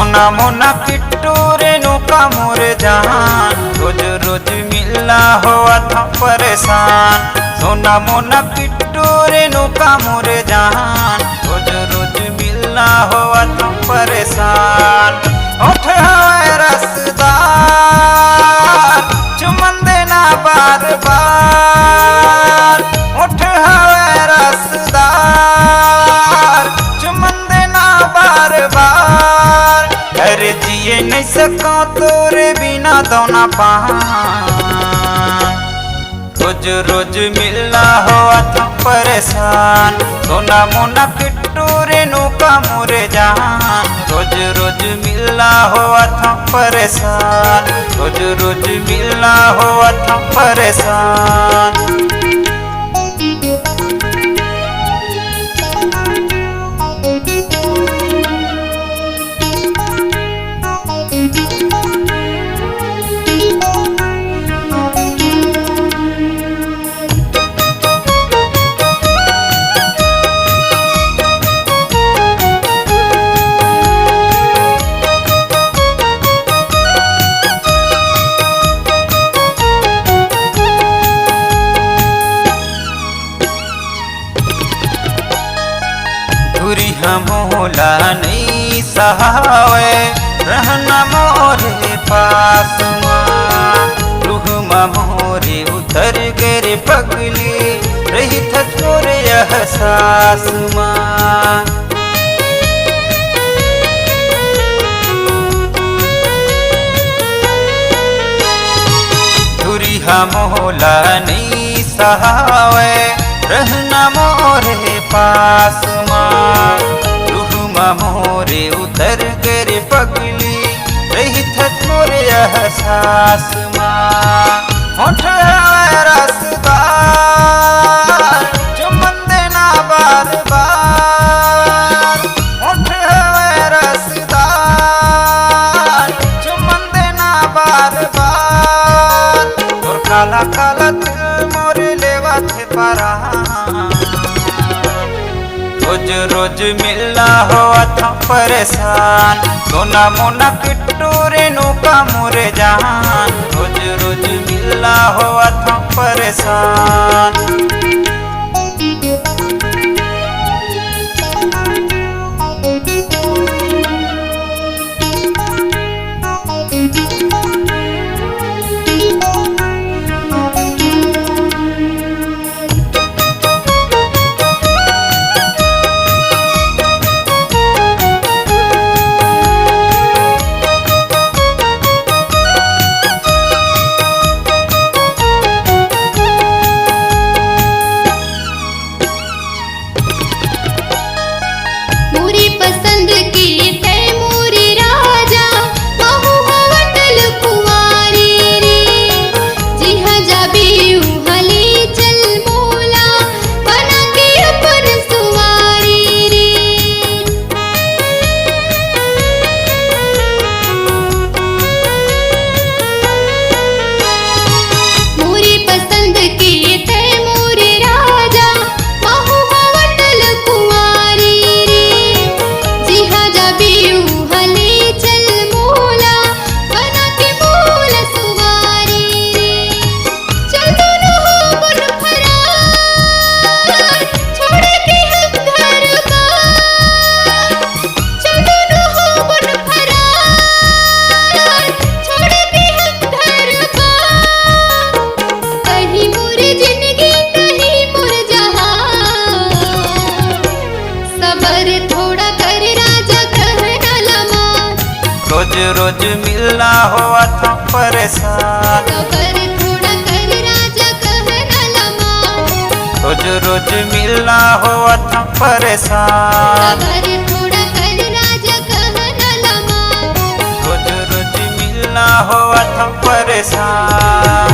सोना मोना किट्टू रेनू का मोर जान, रोज रोज मिलना हुआ था परेशान। सोना मोना किट्टू रेनू का मोर जान, रोज रोज मिलना हुआ था परेशान। उठ हवा रसदार चुमन देना बार बार, उठ हवा रसदार चुमन देना बार बार। अरे जिए नहीं सका तोरे बिना दोना पान, रोज रोज मिलना हुआ था परेशान। सोना मोना किट्टू रेनू का मोरे जान, रोज रोज मिलना हुआ था परेशान, रोज रोज मिलना हुआ था परेशान। दूरी हमोला नहीं सहावे रहना मोरे पास माँ, रूह मोरे उतर गए पगली रही था छोरे एहसास माँ। दूरी हमोला नहीं सहावे रहना मोरे पास माँ, रूह मोरे उतर गए पगली रही था मोरे एहसास माँ। होठ रसदार चुमन देना बार बार, होठ रसदार चुमन देना बार बार। और काला काला दिल मोरे लेवा थे पारा, रोज रोज मिलना हुआ था परेशान। सोना मोना किट्टू रेनू का मोरे जान, रोज रोज मिलना हुआ था परेशान। रोज रोज मिलना हुआ था परेशान, थोड़ा कर राजा कहना लमा। रोज रोज मिलना हुआ था परेशान, थोड़ा कर राजा कहना लमा। रोज रोज मिलना हुआ था परेशान।